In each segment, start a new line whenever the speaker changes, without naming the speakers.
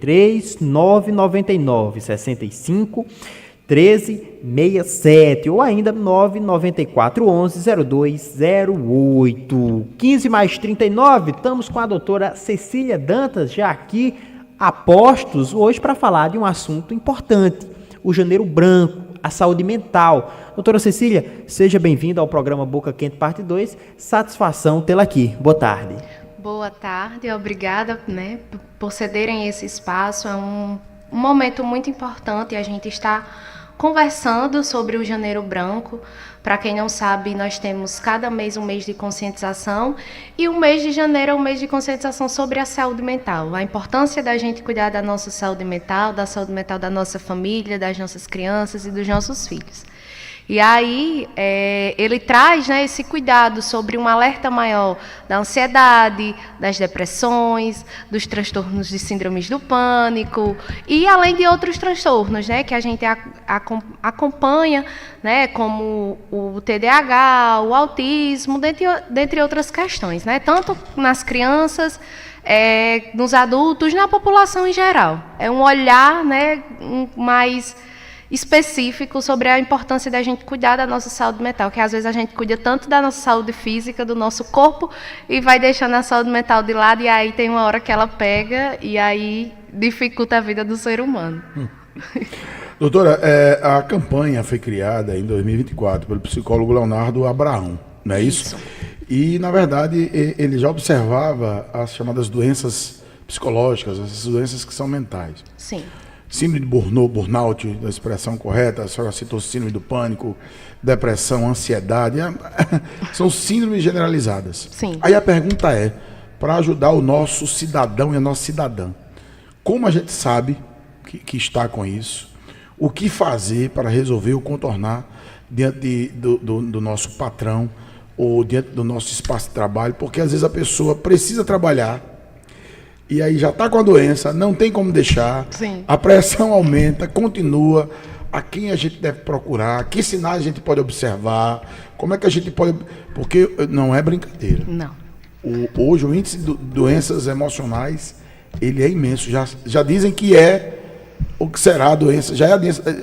999 65 13 67 ou ainda 994 11 0208. 15 mais 39, estamos com a doutora Cecília Dantas, já aqui a postos, hoje para falar de um assunto importante, o Janeiro Branco, a saúde mental. Doutora Cecília, seja bem-vinda ao programa Boca Quente, parte 2. Satisfação tê-la aqui. Boa tarde.
Boa tarde, obrigada, por cederem esse espaço. É um momento muito importante a gente está conversando sobre o Janeiro Branco. Para quem não sabe, nós temos cada mês um mês de conscientização e o mês de janeiro é um mês de conscientização sobre a saúde mental, a importância da gente cuidar da nossa saúde mental, da saúde mental da nossa família, das nossas crianças e dos nossos filhos. E aí, ele traz, esse cuidado sobre um alerta maior da ansiedade, das depressões, dos transtornos de síndromes do pânico e além de outros transtornos, que a gente acompanha, como o TDAH, o autismo, dentre outras questões, tanto nas crianças, nos adultos, na população em geral. É um olhar, mais específico sobre a importância da gente cuidar da nossa saúde mental, que às vezes a gente cuida tanto da nossa saúde física, do nosso corpo, e vai deixando a saúde mental de lado, e aí tem uma hora que ela pega, e aí dificulta a vida do ser humano.
Doutora, a campanha foi criada em 2024 pelo psicólogo Leonardo Abraão, não é isso? E, na verdade, ele já observava as chamadas doenças psicológicas, essas doenças que são mentais.
Sim.
Síndrome de burnout, da expressão correta, a senhora citou síndrome do pânico, depressão, ansiedade, são síndromes generalizadas.
Sim.
Aí a pergunta é, para ajudar o nosso cidadão e a nossa cidadã, como a gente sabe que está com isso, o que fazer para resolver ou contornar diante do nosso patrão ou diante do nosso espaço de trabalho, porque às vezes a pessoa precisa trabalhar, e aí já está com a doença, não tem como deixar,
Sim.
A pressão aumenta, continua, a quem a gente deve procurar, que sinais a gente pode observar, como é que a gente pode... Porque não é brincadeira.
Não.
Hoje o índice de doenças emocionais, ele é imenso, já dizem que o que será a doença,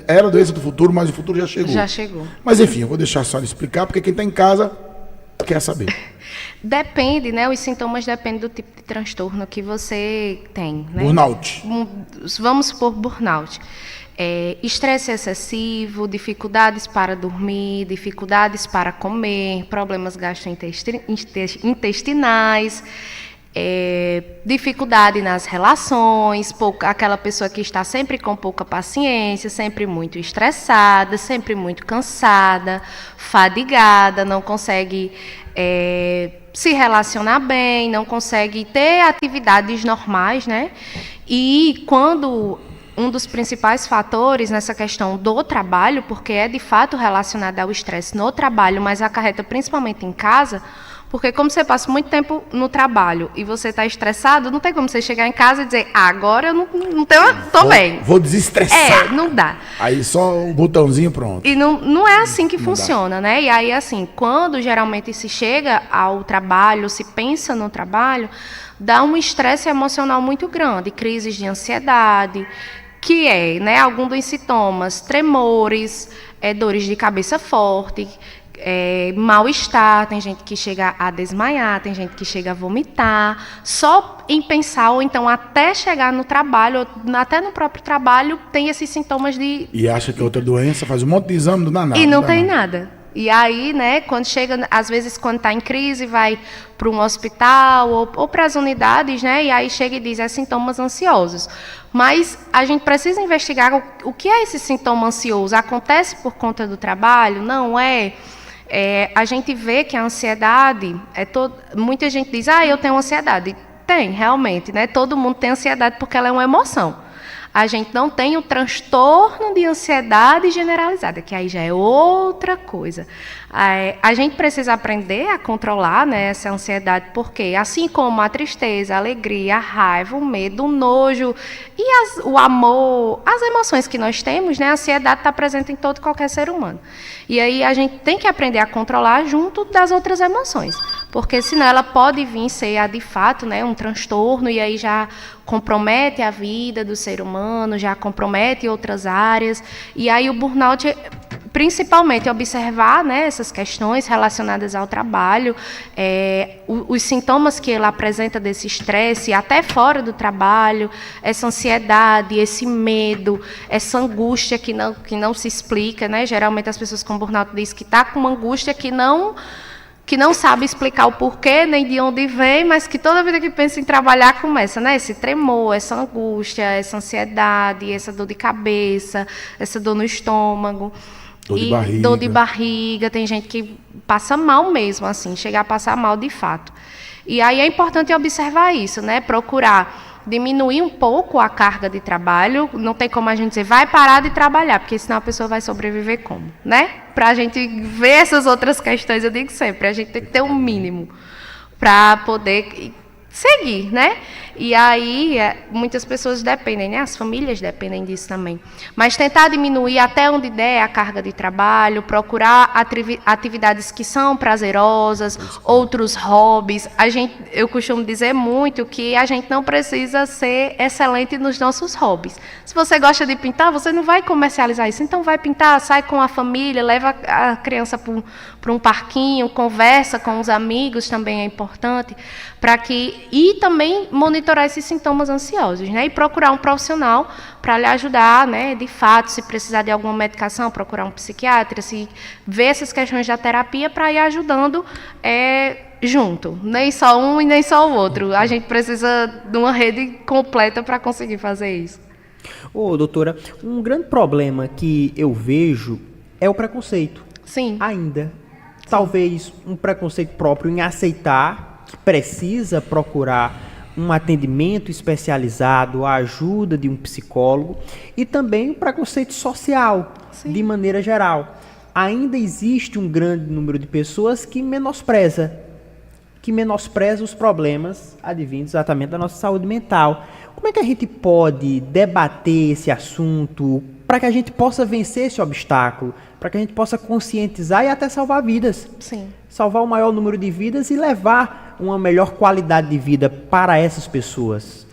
era a doença do futuro, mas o futuro já chegou.
Já chegou.
Mas enfim, eu vou deixar a senhora explicar, porque quem está em casa quer saber.
Depende, os sintomas dependem do tipo de transtorno que você tem.
Burnout.
Vamos supor burnout. Estresse excessivo, dificuldades para dormir, dificuldades para comer, problemas gastrointestinais, dificuldade nas relações, aquela pessoa que está sempre com pouca paciência, sempre muito estressada, sempre muito cansada, fadigada, não consegue se relacionar bem, não consegue ter atividades normais, E quando um dos principais fatores nessa questão do trabalho, porque é de fato relacionado ao estresse no trabalho, mas acarreta principalmente em casa, porque como você passa muito tempo no trabalho e você está estressado, não tem como você chegar em casa e dizer, agora eu não estou bem.
Vou desestressar.
Não dá.
Aí só o botãozinho pronto.
E não é assim que funciona, E aí, assim, quando geralmente se chega ao trabalho, se pensa no trabalho, dá um estresse emocional muito grande, crises de ansiedade, que algum dos sintomas, tremores, dores de cabeça forte, mal-estar, tem gente que chega a desmaiar, tem gente que chega a vomitar, só em pensar, ou então até chegar no trabalho, ou até no próprio trabalho, tem esses sintomas de...
E acha que é outra doença, faz um monte de exame, não dá nada.
E não tem nada. E aí, quando chega, às vezes quando está em crise, vai para um hospital ou para as unidades, e aí chega e diz, sintomas ansiosos. Mas a gente precisa investigar o que é esse sintoma ansioso. Acontece por conta do trabalho? Não é? A gente vê que a ansiedade, muita gente diz, eu tenho ansiedade. Tem, realmente, todo mundo tem ansiedade porque ela é uma emoção. A gente não tem o transtorno de ansiedade generalizada, que aí já é outra coisa. A gente precisa aprender a controlar, essa ansiedade, porque assim como a tristeza, a alegria, a raiva, o medo, o nojo e o amor, as emoções que nós temos, a ansiedade está presente em todo e qualquer ser humano. E aí a gente tem que aprender a controlar junto das outras emoções. porque senão ela pode vir ser, de fato, né, um transtorno, e aí já compromete a vida do ser humano, já compromete outras áreas, e aí o burnout, principalmente observar, né, essas questões relacionadas ao trabalho, os sintomas que ele apresenta desse estresse, até fora do trabalho, essa ansiedade, esse medo, essa angústia que não se explica, né? Geralmente as pessoas com burnout dizem que está com uma angústia que não sabe explicar o porquê, nem de onde vem, mas que toda vida que pensa em trabalhar começa, né? Esse tremor, essa angústia, essa ansiedade, essa dor de cabeça, essa dor no estômago. Dor de barriga, tem gente que passa mal mesmo, assim, chega a passar mal de fato. E aí é importante observar isso, né? Procurar diminuir um pouco a carga de trabalho. Não tem como a gente dizer, vai parar de trabalhar, porque senão a pessoa vai sobreviver como, né? Para a gente ver essas outras questões, eu digo sempre, a gente tem que ter um mínimo para poder seguir, né? E aí, muitas pessoas dependem, né? As famílias dependem disso também. Mas tentar diminuir até onde der a carga de trabalho, procurar atividades que são prazerosas, outros hobbies. Eu costumo dizer muito que a gente não precisa ser excelente nos nossos hobbies. Se você gosta de pintar, você não vai comercializar isso. Então, vai pintar, sai com a família, leva a criança para um parquinho, conversa com os amigos, também é importante, e também monitorar esses sintomas ansiosos, né? E procurar um profissional para lhe ajudar, né? De fato, se precisar de alguma medicação, procurar um psiquiatra, se ver essas questões da terapia para ir ajudando junto. Nem só um e nem só o outro. A gente precisa de uma rede completa para conseguir fazer isso.
Doutora, um grande problema que eu vejo é o preconceito.
Sim.
Ainda. Talvez um preconceito próprio em aceitar que precisa procurar um atendimento especializado, a ajuda de um psicólogo, e também o preconceito social, sim, de maneira geral. Ainda existe um grande número de pessoas que menospreza os problemas advindos exatamente da nossa saúde mental. Como é que a gente pode debater esse assunto para que a gente possa vencer esse obstáculo, para que a gente possa conscientizar e até salvar vidas?
Sim.
Salvar o maior número de vidas e levar uma melhor qualidade de vida para essas pessoas.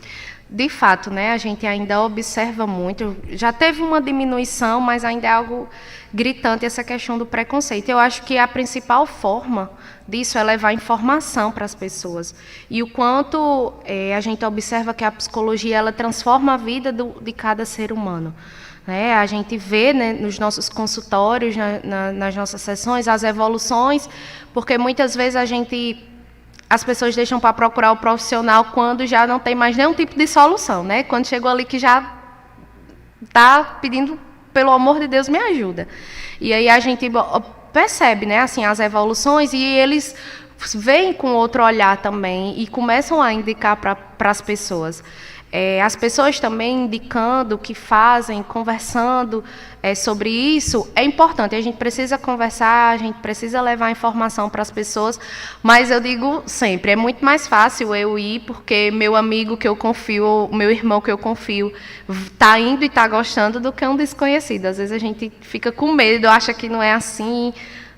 De fato, né, a gente ainda observa muito, já teve uma diminuição, mas ainda é algo gritante essa questão do preconceito. Eu acho que a principal forma disso é levar informação para as pessoas. E o quanto a gente observa que a psicologia ela transforma a vida de cada ser humano. A gente vê, né, nos nossos consultórios, nas nossas sessões, as evoluções, porque muitas vezes as pessoas deixam para procurar o profissional quando já não tem mais nenhum tipo de solução, né? Quando chegou ali que já está pedindo, pelo amor de Deus, me ajuda. E aí a gente percebe, né, assim, as evoluções, e eles veem com outro olhar também e começam a indicar para as pessoas. As pessoas também indicando o que fazem, conversando sobre isso, é importante. A gente precisa conversar, a gente precisa levar informação para as pessoas, mas eu digo sempre, é muito mais fácil eu ir porque meu amigo que eu confio, meu irmão que eu confio, está indo e está gostando do que um desconhecido. Às vezes a gente fica com medo, acha que não é assim,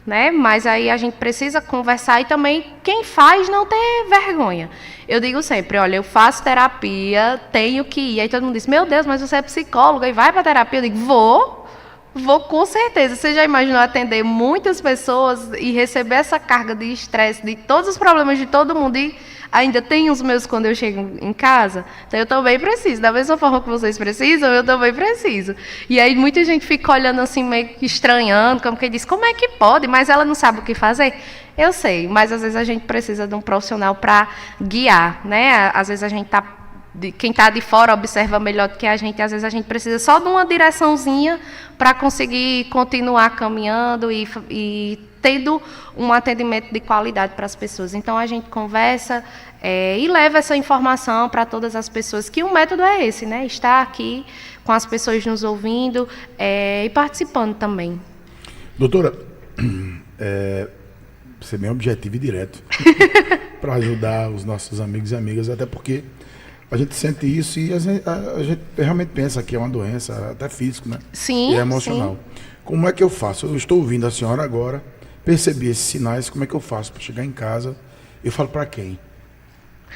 né? Mas aí a gente precisa conversar e também quem faz não ter vergonha. Eu digo sempre, olha, eu faço terapia, tenho que ir. Aí todo mundo diz, meu Deus, mas você é psicóloga e vai para terapia? Eu digo, vou com certeza. Você já imaginou atender muitas pessoas e receber essa carga de estresse, de todos os problemas de todo mundo e ainda tem os meus quando eu chego em casa? Então eu também preciso. Da mesma forma que vocês precisam, eu também preciso. E aí muita gente fica olhando assim, meio que estranhando, como que diz, como é que pode? Mas ela não sabe o que fazer. Eu sei, mas às vezes a gente precisa de um profissional para guiar, né? Às vezes quem está de fora observa melhor do que a gente, às vezes a gente precisa só de uma direçãozinha para conseguir continuar caminhando e tendo um atendimento de qualidade para as pessoas. Então a gente conversa e leva essa informação para todas as pessoas, que o método é esse, né? Estar aqui com as pessoas nos ouvindo e participando também.
Doutora, ser bem objetivo e direto para ajudar os nossos amigos e amigas, até porque a gente sente isso e a gente realmente pensa que é uma doença, até física, né?
Sim,
e emocional. Sim. Como é que eu faço? Eu estou ouvindo a senhora agora, percebi esses sinais, como é que eu faço para chegar em casa Eu falo para quem?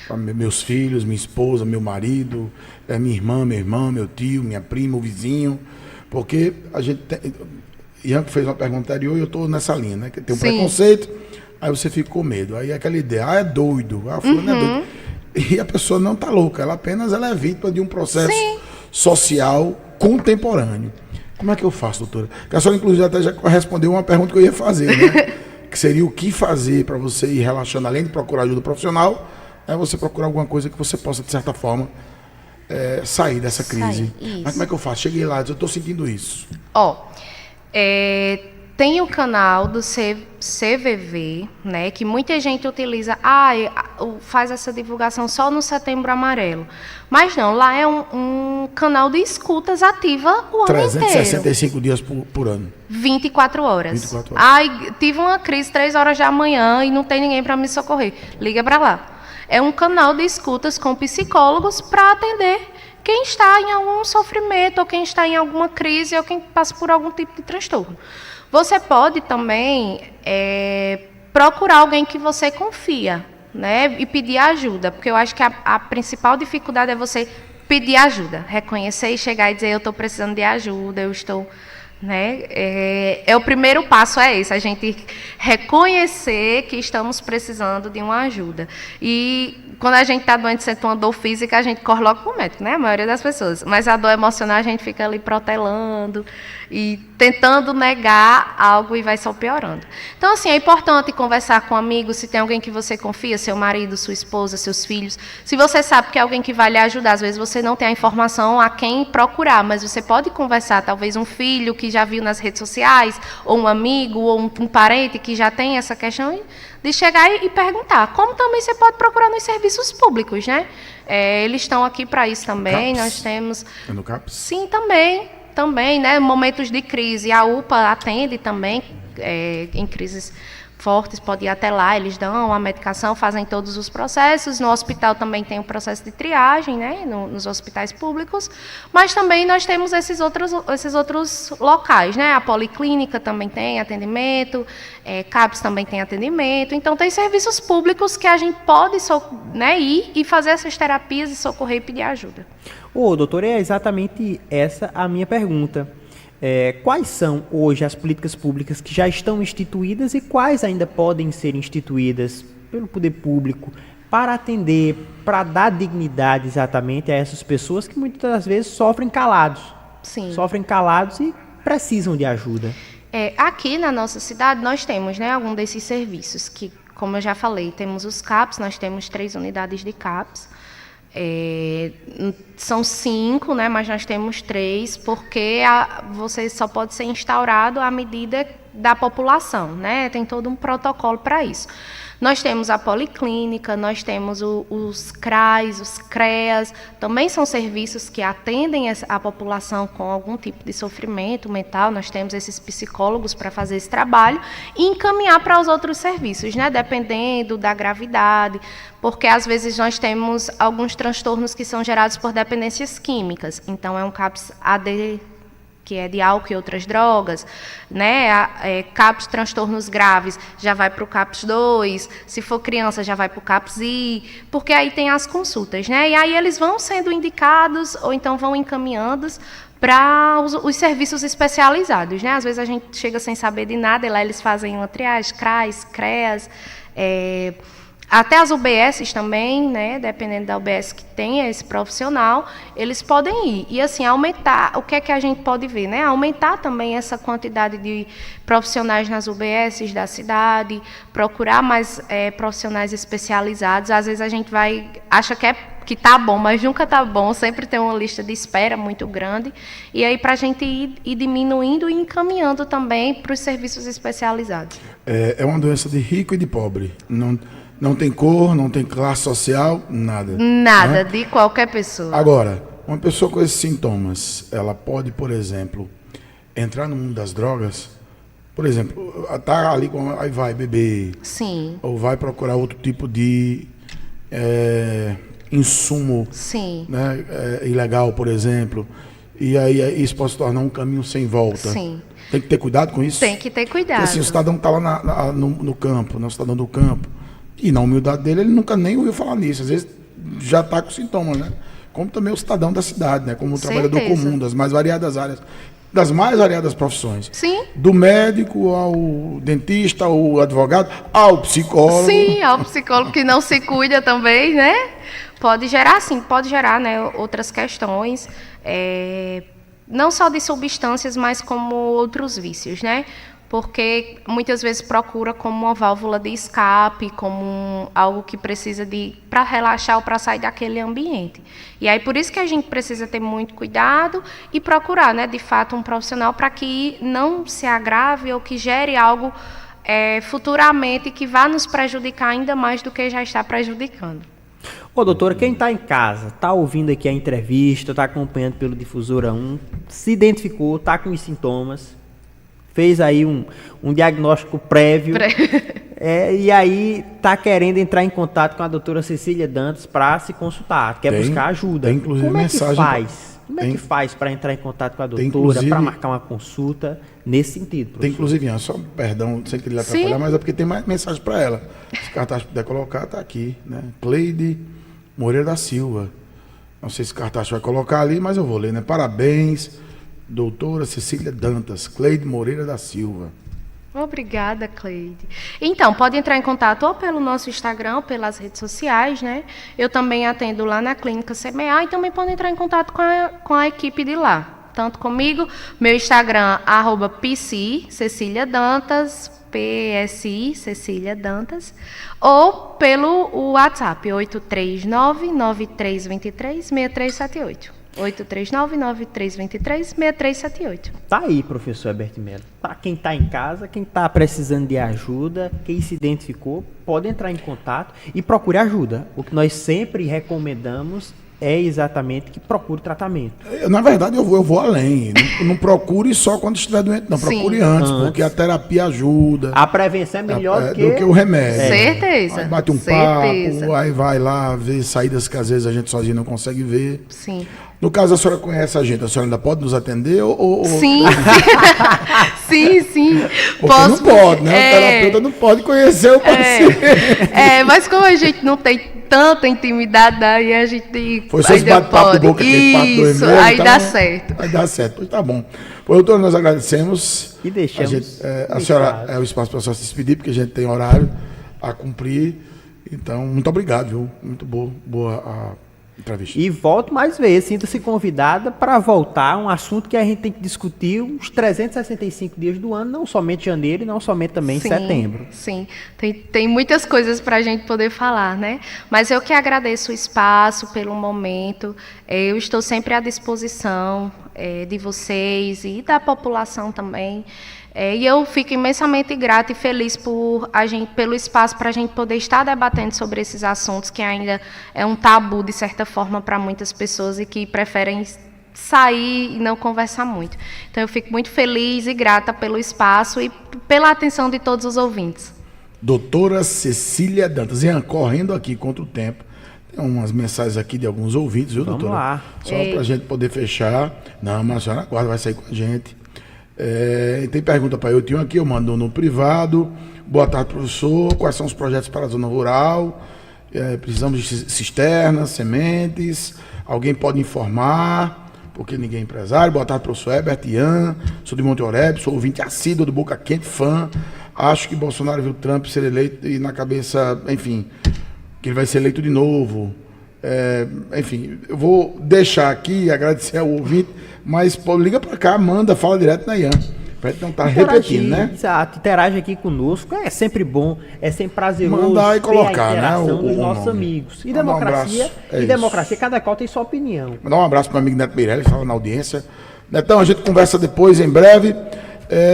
Para meus filhos, minha esposa, meu marido, minha irmã, meu irmão, meu tio, minha prima, o vizinho. Porque a gente tem... Ian fez uma pergunta anterior e eu estou nessa linha, né? Que tem um preconceito, aí você fica com medo. Aí aquela ideia, é doido, fulano é doido. E a pessoa não está louca, ela é vítima de um processo social contemporâneo. Como é que eu faço, doutora? Porque a senhora, inclusive, até já respondeu uma pergunta que eu ia fazer, né? Que seria o que fazer para você ir relaxando, além de procurar ajuda profissional, é você procurar alguma coisa que você possa, de certa forma, sair dessa crise. Mas como é que eu faço? Cheguei lá, eu estou sentindo isso.
Tem o canal do CVV, né, que muita gente utiliza, faz essa divulgação só no Setembro Amarelo. Mas não, lá é um canal de escutas ativa o ano inteiro.
365 dias por ano.
24 horas.
24 horas.
Ai, tive uma crise 3 horas da manhã e não tem ninguém para me socorrer. Liga para lá. É um canal de escutas com psicólogos para atender quem está em algum sofrimento, ou quem está em alguma crise, ou quem passa por algum tipo de transtorno. Você pode também procurar alguém que você confia, né, e pedir ajuda, porque eu acho que a principal dificuldade é você pedir ajuda, reconhecer e chegar e dizer, eu estou precisando de ajuda, eu estou... Né? O primeiro passo é esse, a gente reconhecer que estamos precisando de uma ajuda. E quando a gente está doente, sente uma dor física, a gente corre logo para o médico, né? A maioria das pessoas. Mas a dor emocional, a gente fica ali protelando e tentando negar algo e vai só piorando. Então, assim, é importante conversar com amigos, se tem alguém que você confia, seu marido, sua esposa, seus filhos. Se você sabe que é alguém que vai lhe ajudar, às vezes você não tem a informação a quem procurar, mas você pode conversar, talvez um filho que já viu nas redes sociais, ou um amigo, ou um parente que já tem essa questão, de chegar e perguntar. Como também você pode procurar nos serviços públicos, né? Eles estão aqui para isso também.
CAPS?
Nós temos...
É no CAPS?
Sim, também, né? Momentos de crise. A UPA atende também em crises fortes, pode ir até lá, eles dão a medicação, fazem todos os processos. No hospital também tem o processo de triagem, né, nos hospitais públicos, mas também nós temos esses outros locais, né, a policlínica também tem atendimento, CAPS também tem atendimento, então tem serviços públicos que a gente pode ir e fazer essas terapias e socorrer e pedir ajuda.
Doutor, é exatamente essa a minha pergunta. Quais são hoje as políticas públicas que já estão instituídas e quais ainda podem ser instituídas pelo poder público para atender, para dar dignidade exatamente a essas pessoas que muitas das vezes sofrem calados?
Sim.
Sofrem calados e precisam de ajuda.
Aqui na nossa cidade nós temos, né, algum desses serviços que, como eu já falei, temos os CAPS, nós temos 3 unidades de CAPS. São 5, né, mas nós temos 3, porque você só pode ser instaurado à medida da população, né? Tem todo um protocolo para isso. Nós temos a policlínica, nós temos os CRAs, os CREAs, também são serviços que atendem a população com algum tipo de sofrimento mental. Nós temos esses psicólogos para fazer esse trabalho e encaminhar para os outros serviços, né? Dependendo da gravidade, porque às vezes nós temos alguns transtornos que são gerados por dependências químicas. Então, é um CAPS AD, que é de álcool e outras drogas, né? CAPS transtornos graves já vai para o CAPS 2, se for criança já vai para o CAPS I, porque aí tem as consultas, né? E aí eles vão sendo indicados ou então vão encaminhando para os serviços especializados, né? Às vezes a gente chega sem saber de nada e lá eles fazem uma triagem, CRAs, CREAs, até as UBSs também, né, dependendo da UBS que tenha esse profissional, eles podem ir. E assim, aumentar, o que é que a gente pode ver, né? Aumentar também essa quantidade de profissionais nas UBSs da cidade, procurar mais profissionais especializados. Às vezes a gente acha que está bom, mas nunca está bom, sempre tem uma lista de espera muito grande. E aí, para a gente ir diminuindo e encaminhando também para os serviços especializados.
É uma doença de rico e de pobre. Não tem cor, não tem classe social, nada.
Nada,
né?
De qualquer pessoa.
Agora, uma pessoa com esses sintomas, ela pode, por exemplo, entrar no mundo das drogas, por exemplo, tá ali, aí vai beber.
Sim.
Ou vai procurar outro tipo de insumo.
Sim.
Né, ilegal, por exemplo. E aí isso pode se tornar um caminho sem volta.
Sim.
Tem que ter cuidado com isso?
Tem que ter cuidado.
Porque assim, o cidadão está lá no campo, né, o cidadão do campo, E na humildade dele, ele nunca nem ouviu falar nisso. Às vezes já está com sintomas, né? Como também o cidadão da cidade, né? Como o trabalhador comum, das mais variadas áreas, das mais variadas profissões.
Sim.
Do médico ao dentista, ao advogado, ao psicólogo.
Sim, ao psicólogo que não se cuida também, né? Pode gerar, sim, pode gerar, né, outras questões, não só de substâncias, mas como outros vícios, né? Porque muitas vezes procura como uma válvula de escape, como algo que precisa para relaxar ou para sair daquele ambiente. E aí por isso que a gente precisa ter muito cuidado e procurar, né, de fato, um profissional para que não se agrave ou que gere algo futuramente que vá nos prejudicar ainda mais do que já está prejudicando.
Ô, doutora, quem está em casa, está ouvindo aqui a entrevista, está acompanhando pelo Difusora 1, se identificou, está com os sintomas, fez aí um diagnóstico prévio, e aí está querendo entrar em contato com a doutora Cecília Dantas para se consultar, quer buscar ajuda.
Tem, inclusive,
Como é que
mensagem
faz? Como é que faz para entrar em contato com a doutora, para marcar uma consulta nesse sentido, professor?
Tem, inclusive, só perdão, sem querer atrapalhar, mas é porque tem mais mensagem para ela. Se o cartaz puder colocar, está aqui, né? Cleide Moreira da Silva. Não sei se o cartaz vai colocar ali, mas eu vou ler, né? Parabéns, doutora Cecília Dantas, Cleide Moreira da Silva.
Obrigada, Cleide. Então, pode entrar em contato ou pelo nosso Instagram, ou pelas redes sociais, né? Eu também atendo lá na Clínica CMA e também pode entrar em contato com a equipe de lá. Tanto comigo, meu Instagram, @psi, Cecília Dantas, PSI, Cecília Dantas, ou pelo WhatsApp, 839-9323-6378. 839-9323-6378.
Tá aí, professor Heberto Melo. Para quem está em casa, quem está precisando de ajuda, quem se identificou, pode entrar em contato e procure ajuda. O que nós sempre recomendamos é exatamente que procure tratamento.
Na verdade, eu vou além. Não procure só quando estiver doente, não. Procure antes, porque a terapia ajuda.
A prevenção é melhor
do que o remédio.
Certeza.
Aí bate um papo, aí vai lá ver saídas que às vezes a gente sozinho não consegue ver.
Sim.
No caso, a senhora conhece a gente, a senhora ainda pode nos atender?
Sim. Sim.
Porque não pode, né? O terapeuta não pode conhecer o paciente.
Mas como a gente não tem tanta intimidade, aí a gente
foi só esse bate-papo do boca, aquele papo do e-mail.
Aí dá certo.
Aí dá certo, pois tá bom. Pois, doutor, nós agradecemos.
E deixamos.
A senhora é o espaço para a senhora se despedir, porque a gente tem horário a cumprir. Então, muito obrigado, viu? Muito boa a entrevista.
E volto mais vezes, sinta-se convidada para voltar, um assunto que a gente tem que discutir os 365 dias do ano, não somente janeiro e não somente também setembro.
Sim, tem muitas coisas para a gente poder falar, né? Mas eu que agradeço o espaço, pelo momento, eu estou sempre à disposição de vocês e da população também. E eu fico imensamente grata e feliz pelo espaço para a gente poder estar debatendo sobre esses assuntos que ainda é um tabu, de certa forma, para muitas pessoas e que preferem sair e não conversar muito. Então, eu fico muito feliz e grata pelo espaço e pela atenção de todos os ouvintes.
Doutora Cecília Dantas, e correndo aqui contra o tempo, tem umas mensagens aqui de alguns ouvintes, viu, doutora?
Vamos lá.
Só para a gente poder fechar. Não, mas a senhora aguarda, vai sair com a gente. Tem pergunta para eu, tinha aqui, eu mando no privado. Boa tarde, professor. Quais são os projetos para a zona rural? Precisamos de cisternas, sementes. Alguém pode informar? Porque ninguém é empresário. Boa tarde, professor Herbert, Ian. Sou de Monte Oreb, sou ouvinte assíduo do Boca Quente, fã. Acho que Bolsonaro viu Trump ser eleito e na cabeça, enfim, que ele vai ser eleito de novo. Enfim, eu vou deixar aqui, agradecer ao ouvinte, mas liga para cá, manda, fala direto na Ian, para gente não estar repetindo, né?
Exato, interage aqui conosco, é sempre bom, é sempre prazeroso.
Mandar e colocar,
ter a interação
né?
dos nossos amigos. E democracia, cada qual tem sua opinião.
Mandar um abraço para o amigo Neto Meirelles, que estava na audiência. Netão, a gente conversa depois, em breve.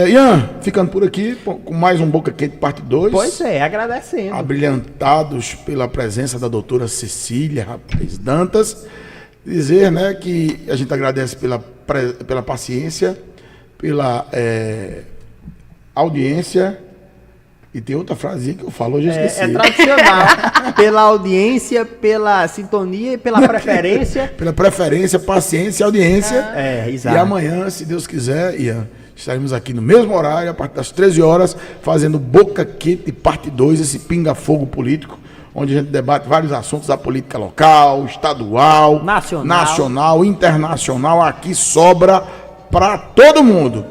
Ian, ficando por aqui com mais um Boca Quente parte 2.
Pois agradecendo.
Abrilhantados pela presença da doutora Cecília Dantas. Dizer, né, que a gente agradece pela paciência, pela audiência E tem outra frasinha que eu falo, hoje eu esqueci.
É tradicional. Pela audiência, pela sintonia e pela preferência.
Pela preferência, paciência e audiência.
Exato.
E amanhã, se Deus quiser, Ian, estaremos aqui no mesmo horário, a partir das 13 horas, fazendo Boca Quente, parte 2, esse pinga-fogo político, onde a gente debate vários assuntos da política local, estadual, nacional, internacional. Aqui sobra para todo mundo.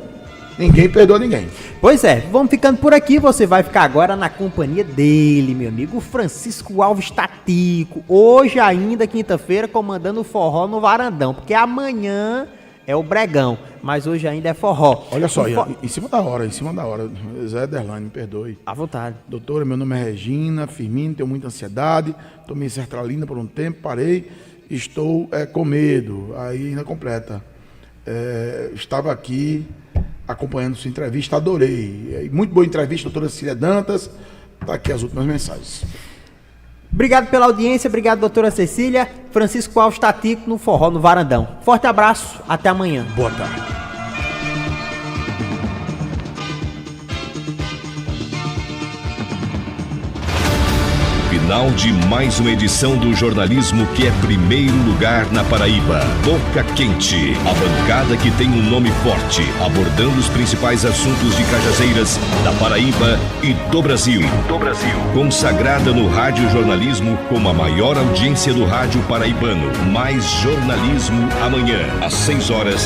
Ninguém perdoa ninguém.
Pois é, vamos ficando por aqui. Você vai ficar agora na companhia dele, meu amigo Francisco Alves Tatico. Hoje ainda, quinta-feira, comandando o forró no Varandão, porque amanhã é o Bregão, mas hoje ainda é forró.
Olha só, em cima da hora. Zé Derlane, me perdoe.
À vontade.
Doutora, meu nome é Regina Firmino, tenho muita ansiedade, tomei sertralina por um tempo, parei, estou com medo. Aí ainda completa. Estava aqui acompanhando sua entrevista, adorei. Muito boa entrevista, doutora Cecília Dantas. Está aqui as últimas mensagens.
Obrigado pela audiência, obrigado, doutora Cecília. Francisco Alves Tatico no Forró no Varandão. Forte abraço, até amanhã.
Boa tarde.
Final de mais uma edição do jornalismo que é primeiro lugar na Paraíba. Boca Quente, a bancada que tem um nome forte, abordando os principais assuntos de Cajazeiras, da Paraíba e do Brasil. Consagrada no rádio jornalismo como a maior audiência do rádio paraibano. Mais jornalismo amanhã, às 6 horas,